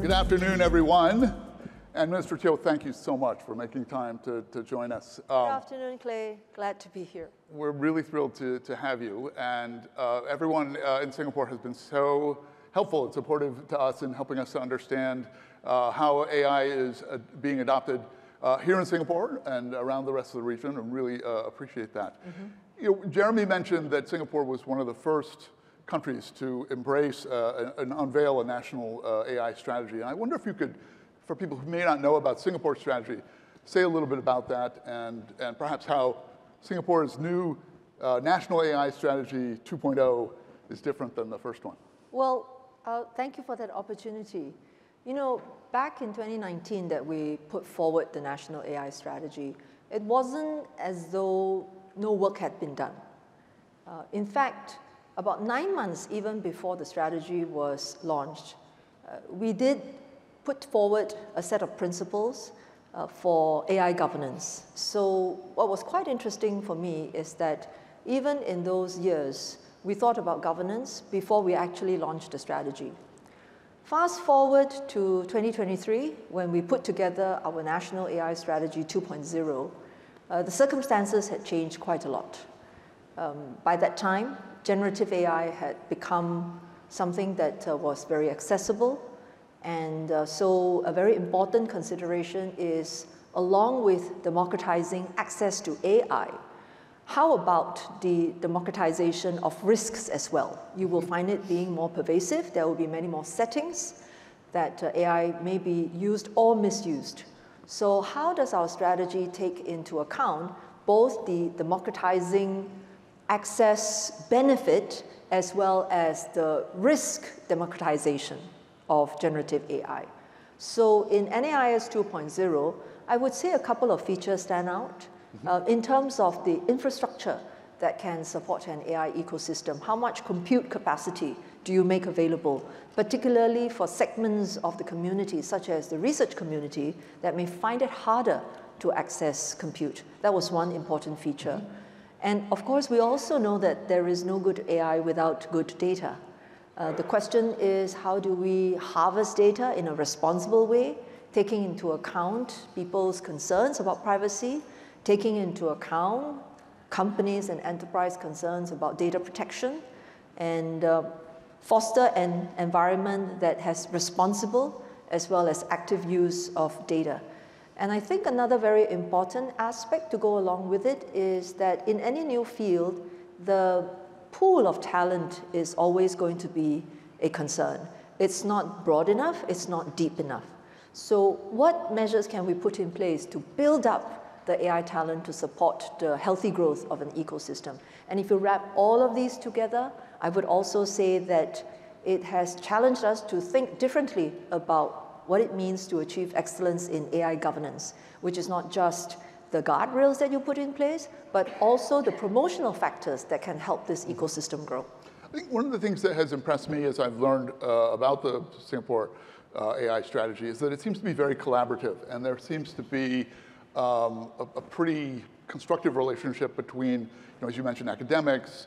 Good afternoon, everyone. And Mr. Teo, thank you so much for making time to join us. Good afternoon, Clay. Glad to be here. We're really thrilled to have you. And everyone in Singapore has been so helpful and supportive to us in helping us to understand how AI is being adopted here in Singapore and around the rest of the region, and really appreciate that. Mm-hmm. You know, Jeremy mentioned that Singapore was one of the first countries to embrace and unveil a national AI strategy. And I wonder if you could, for people who may not know about Singapore's strategy, say a little bit about that and perhaps how Singapore's new national AI strategy 2.0 is different than the first one. Well, thank you for that opportunity. You know, back in 2019 that we put forward the national AI strategy, it wasn't as though no work had been done. In fact, about 9 months even before the strategy was launched, we did put forward a set of principles for AI governance. So what was quite interesting for me is that even in those years, we thought about governance before we actually launched the strategy. Fast forward to 2023, when we put together our National AI Strategy 2.0, the circumstances had changed quite a lot. By that time, generative AI had become something that was very accessible. And so a very important consideration is, along with democratizing access to AI, how about the democratization of risks as well? You will find it being more pervasive. There will be many more settings that AI may be used or misused. So how does our strategy take into account both the democratizing access benefit as well as the risk democratization of generative AI? So in NAIS 2.0, I would say a couple of features stand out. In terms of the infrastructure that can support an AI ecosystem, how much compute capacity do you make available, particularly for segments of the community, such as the research community, that may find it harder to access compute? That was one important feature. And of course, we also know that there is no good AI without good data. The question is, how do we harvest data in a responsible way, taking into account people's concerns about privacy, taking into account companies and enterprise concerns about data protection, and foster an environment that has responsible as well as active use of data. And I think another very important aspect to go along with it is that in any new field, the pool of talent is always going to be a concern. It's not broad enough, it's not deep enough. So what measures can we put in place to build up the AI talent to support the healthy growth of an ecosystem? And if you wrap all of these together, I would also say that it has challenged us to think differently about what it means to achieve excellence in AI governance, which is not just the guardrails that you put in place, but also the promotional factors that can help this ecosystem grow. I think one of the things that has impressed me as I've learned about the Singapore AI strategy is that it seems to be very collaborative, and there seems to be a pretty constructive relationship between, as you mentioned, academics,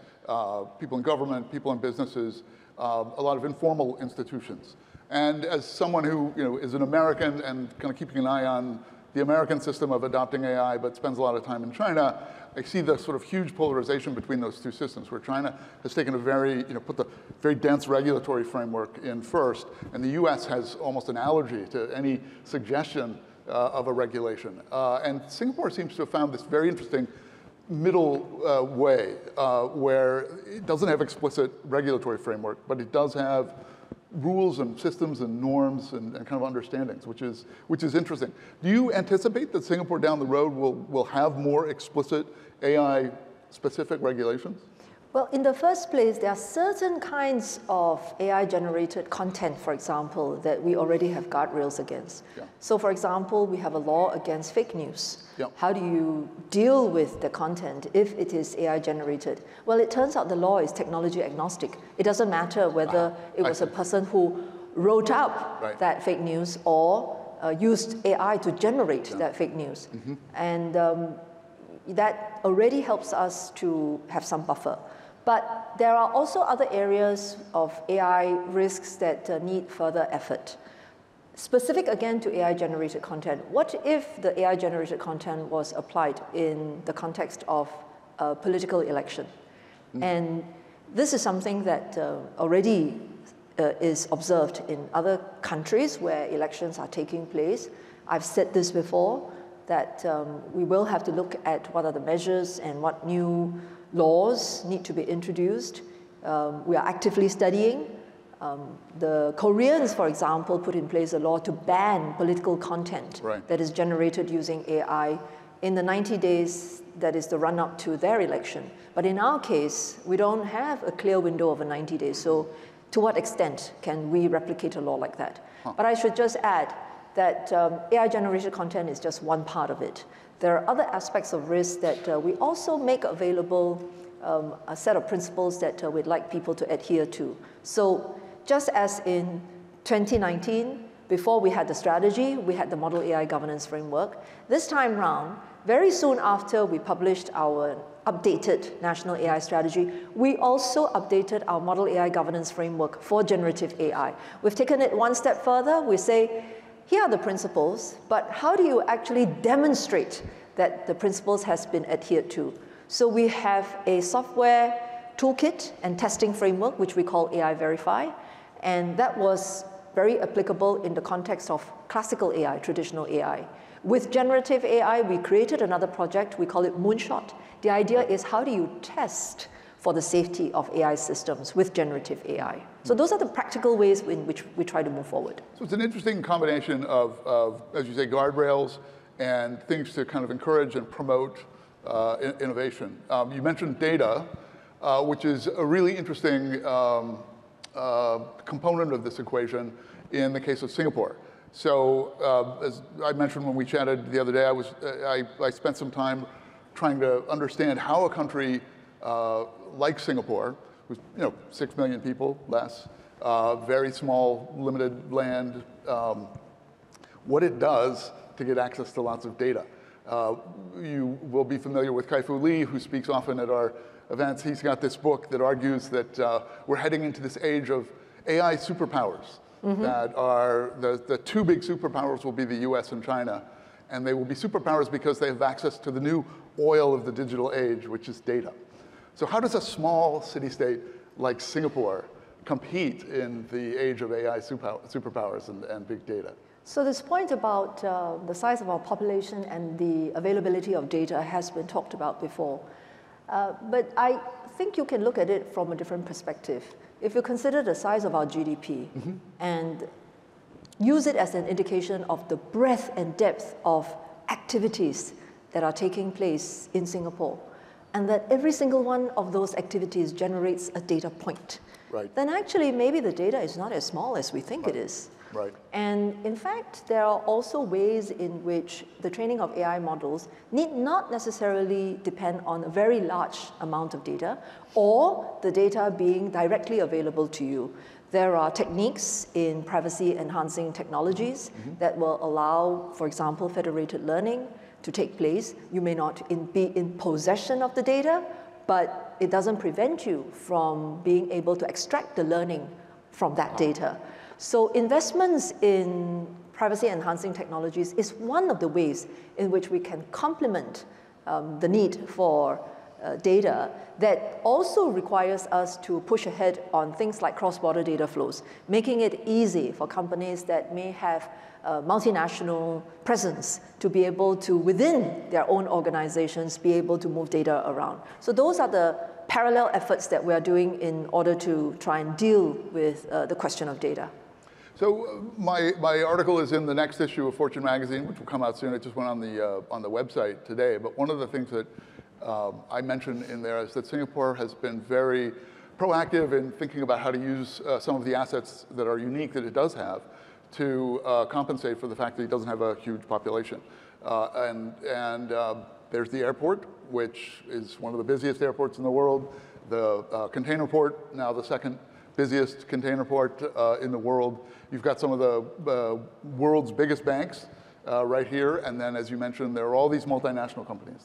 people in government, people in businesses, a lot of informal institutions. And as someone who is an American and kind of keeping an eye on the American system of adopting AI, but spends a lot of time in China, I see the sort of huge polarization between those two systems, where China has taken a very, put the very dense regulatory framework in first, and the US has almost an allergy to any suggestion of a regulation. And Singapore seems to have found this very interesting middle way, where it doesn't have explicit regulatory framework, but it does have rules and systems and norms and kind of understandings, which is interesting. Do you anticipate that Singapore down the road will have more explicit AI-specific regulations? Well, in the first place, there are certain kinds of AI-generated content, for example, that we already have guardrails against. Yeah. So, for example, we have a law against fake news. Yeah. How do you deal with the content if it is AI-generated? Well, it turns out the law is technology agnostic. It doesn't matter whether it was a person who wrote up that fake news or used AI to generate that fake news. Mm-hmm. And that already helps us to have some buffer. But there are also other areas of AI risks that need further effort. Specific again to AI-generated content, what if the AI-generated content was applied in the context of a political election? And this is something that already is observed in other countries where elections are taking place. I've said this before, that we will have to look at what are the measures and what new laws need to be introduced. We are actively studying. The Koreans, for example, put in place a law to ban political content that is generated using AI in the 90 days that is the run-up to their election. But in our case, we don't have a clear window of 90 days. So to what extent can we replicate a law like that? But I should just add that AI-generated content is just one part of it. There are other aspects of risk that we also make available a set of principles that we'd like people to adhere to. So just as in 2019, before we had the strategy, we had the Model AI Governance Framework. This time round, very soon after we published our updated National AI Strategy, we also updated our Model AI Governance Framework for generative AI. We've taken it one step further. We say, here are the principles, but how do you actually demonstrate that the principles has been adhered to? So we have a software toolkit and testing framework, which we call AI Verify, and that was very applicable in the context of classical AI, traditional AI. With generative AI, we created another project, we call it Moonshot. The idea is how do you test for the safety of AI systems with generative AI? So those are the practical ways in which we try to move forward. So it's an interesting combination of as you say, guardrails and things to kind of encourage and promote innovation. You mentioned data, which is a really interesting component of this equation in the case of Singapore. So as I mentioned when we chatted the other day, I spent some time trying to understand how a country like Singapore, who's 6 million people, less, very small, limited land, what it does to get access to lots of data. You will be familiar with Kai-Fu Lee, who speaks often at our events. He's got this book that argues that we're heading into this age of AI superpowers, that are the two big superpowers will be the US and China. And they will be superpowers because they have access to the new oil of the digital age, which is data. So how does a small city-state like Singapore compete in the age of AI superpowers and big data? So this point about the size of our population and the availability of data has been talked about before. But I think you can look at it from a different perspective. If you consider the size of our GDP and use it as an indication of the breadth and depth of activities that are taking place in Singapore, and that every single one of those activities generates a data point, then actually maybe the data is not as small as we think it is. And in fact, there are also ways in which the training of AI models need not necessarily depend on a very large amount of data or the data being directly available to you. There are techniques in privacy-enhancing technologies that will allow, for example, federated learning to take place. You may not be in possession of the data, but it doesn't prevent you from being able to extract the learning from that data. So investments in privacy-enhancing technologies is one of the ways in which we can complement the need for data that also requires us to push ahead on things like cross-border data flows, making it easy for companies that may have multinational presence to be able to, within their own organizations, be able to move data around. So those are the parallel efforts that we are doing in order to try and deal with the question of data. So my article is in the next issue of Fortune magazine, which will come out soon. It just went on the website today. But one of the things that I mentioned in there is that Singapore has been very proactive in thinking about how to use some of the assets that are unique that it does have to compensate for the fact that it doesn't have a huge population. There's the airport, which is one of the busiest airports in the world. The container port, now the second busiest container port in the world. You've got some of the world's biggest banks right here. And then, as you mentioned, there are all these multinational companies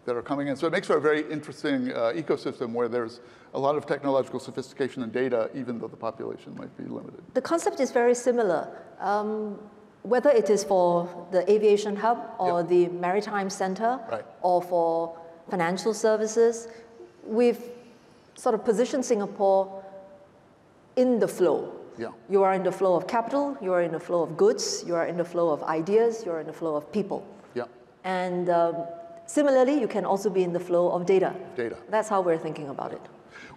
that are coming in. So it makes for a very interesting ecosystem where there's a lot of technological sophistication and data, even though the population might be limited. The concept is very similar. Whether it is for the aviation hub or the maritime center or for financial services, we've sort of positioned Singapore in the flow. Yeah. You are in the flow of capital, you are in the flow of goods, you are in the flow of ideas, you are in the flow of people. Yeah. And similarly, you can also be in the flow of data. Data. That's how we're thinking about it.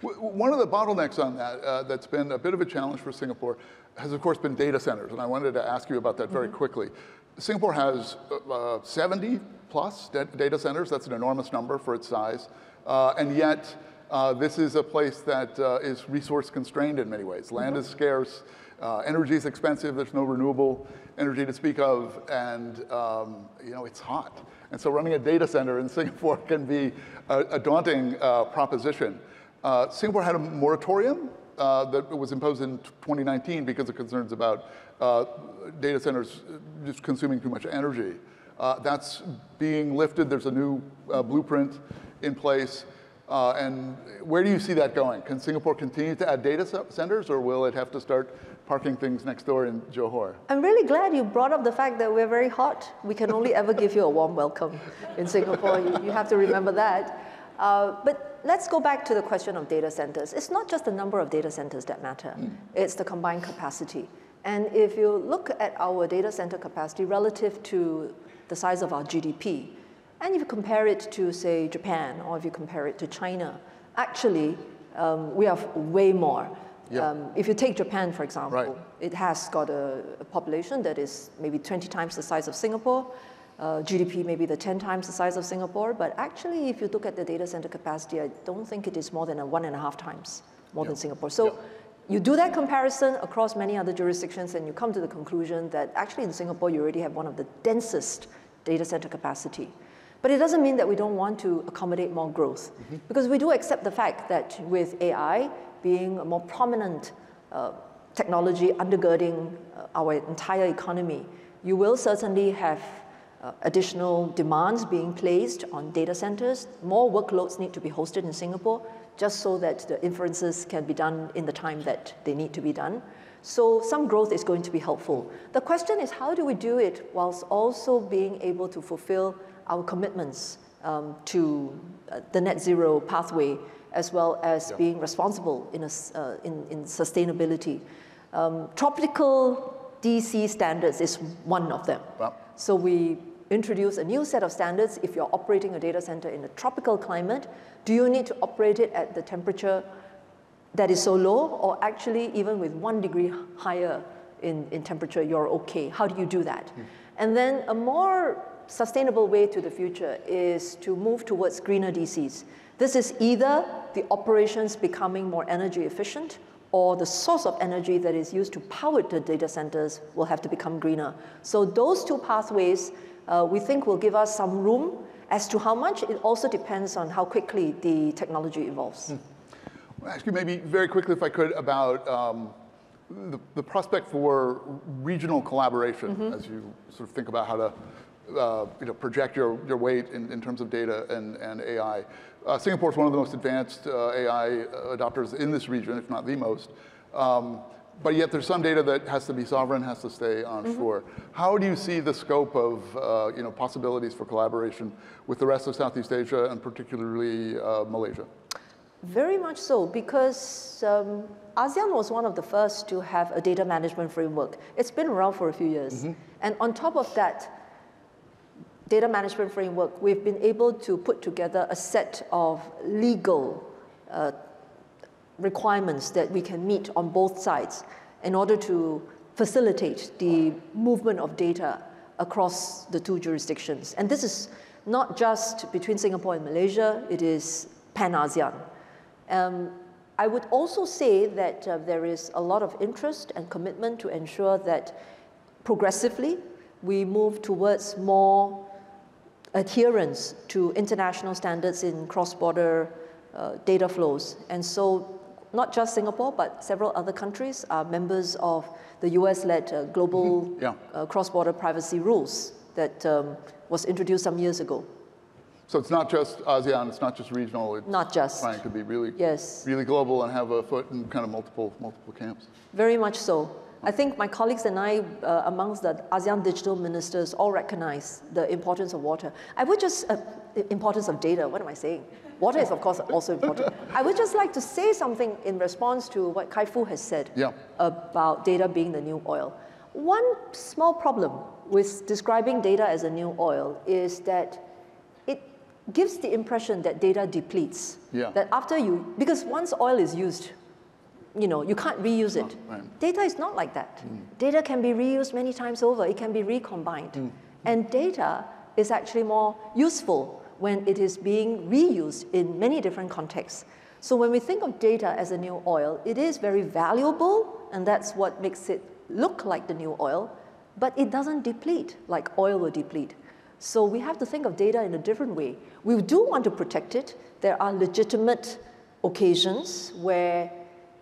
One of the bottlenecks on that that's been a bit of a challenge for Singapore has, of course, been data centers. And I wanted to ask you about that very quickly. Singapore has 70 plus data centers. That's an enormous number for its size. And yet, this is a place that is resource constrained in many ways. Land is scarce, energy is expensive, there's no renewable energy to speak of, and you know, it's hot. And so running a data center in Singapore can be a daunting proposition. Singapore had a moratorium that was imposed in 2019 because of concerns about data centers just consuming too much energy. That's being lifted. There's a new blueprint in place. And where do you see that going? Can Singapore continue to add data centers, or will it have to start parking things next door in Johor? I'm really glad you brought up the fact that we're very hot. We can only ever give you a warm welcome in Singapore. You have to remember that. But let's go back to the question of data centers. It's not just the number of data centers that matter. It's the combined capacity. And if you look at our data center capacity relative to the size of our GDP, and if you compare it to, say, Japan, or if you compare it to China, actually, we have way more. Yeah. If you take Japan, for example, it has got a population that is maybe 20 times the size of Singapore, GDP maybe the 10 times the size of Singapore, but actually, if you look at the data center capacity, I don't think it is more than 1.5 times more than Singapore. So you do that comparison across many other jurisdictions, and you come to the conclusion that actually in Singapore, you already have one of the densest data center capacity. But it doesn't mean that we don't want to accommodate more growth, because we do accept the fact that with AI being a more prominent technology undergirding our entire economy, you will certainly have additional demands being placed on data centers. More workloads need to be hosted in Singapore, just so that the inferences can be done in the time that they need to be done. So some growth is going to be helpful. The question is, how do we do it whilst also being able to fulfill our commitments to the net zero pathway, as well as being responsible in sustainability. Tropical DC standards is one of them. Wow. So we introduce a new set of standards. If you're operating a data center in a tropical climate, do you need to operate it at the temperature that is so low, or actually even with 1 degree higher in temperature, you're okay? How do you do that? And then a more sustainable way to the future is to move towards greener DCs. This is either the operations becoming more energy efficient, or the source of energy that is used to power the data centers will have to become greener. So those two pathways, we think will give us some room. As to how much, it also depends on how quickly the technology evolves. I'll ask you maybe very quickly, if I could, about the prospect for regional collaboration as you sort of think about how to project your weight in terms of data and AI. Singapore is one of the most advanced AI adopters in this region, if not the most. But yet there's some data that has to be sovereign, has to stay onshore. How do you see the scope of possibilities for collaboration with the rest of Southeast Asia, and particularly Malaysia? Very much so, because ASEAN was one of the first to have a data management framework. It's been around for a few years. And on top of that data management framework, we've been able to put together a set of legal requirements that we can meet on both sides in order to facilitate the movement of data across the two jurisdictions. And this is not just between Singapore and Malaysia, it is pan-ASEAN. I would also say that there is a lot of interest and commitment to ensure that progressively we move towards more adherence to international standards in cross-border data flows. And so not just Singapore, but several other countries are members of the US-led global cross-border privacy rules that was introduced some years ago. So it's not just ASEAN, it's not just regional, it's Not just. trying to be really, Yes. really global and have a foot in kind of multiple camps. Very much so. I think my colleagues and I, amongst the ASEAN digital ministers, all recognize the importance of water. I would just, the importance of data, what am I saying? Water is, of course, also important. I would just like to say something in response to what Kai-Fu has said about data being the new oil. One small problem with describing data as a new oil is that it gives the impression that data depletes. That after you, because once oil is used, you can't reuse it. Data is not like that. Data can be reused many times over. It can be recombined. And data is actually more useful when it is being reused in many different contexts. So when we think of data as a new oil, it is very valuable, and that's what makes it look like the new oil, but it doesn't deplete like oil will deplete. So we have to think of data in a different way. We do want to protect it. There are legitimate occasions where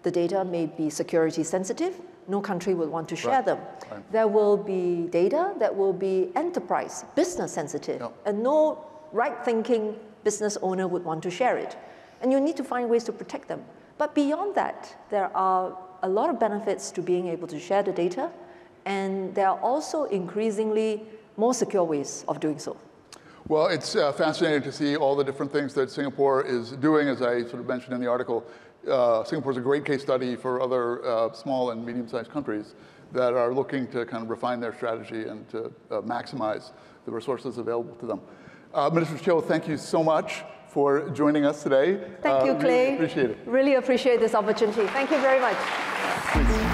the data may be security sensitive. No country will want to share them. There will be data that will be enterprise, business sensitive, and no right-thinking business owner would want to share it. And you need to find ways to protect them. But beyond that, there are a lot of benefits to being able to share the data, and there are also increasingly more secure ways of doing so. Well, it's fascinating to see all the different things that Singapore is doing. As I sort of mentioned in the article, Singapore is a great case study for other small and medium-sized countries that are looking to kind of refine their strategy and to maximize the resources available to them. Minister Cho, thank you so much for joining us today. Thank you, Clay. Really appreciate it. Really appreciate this opportunity. Thank you very much. Please.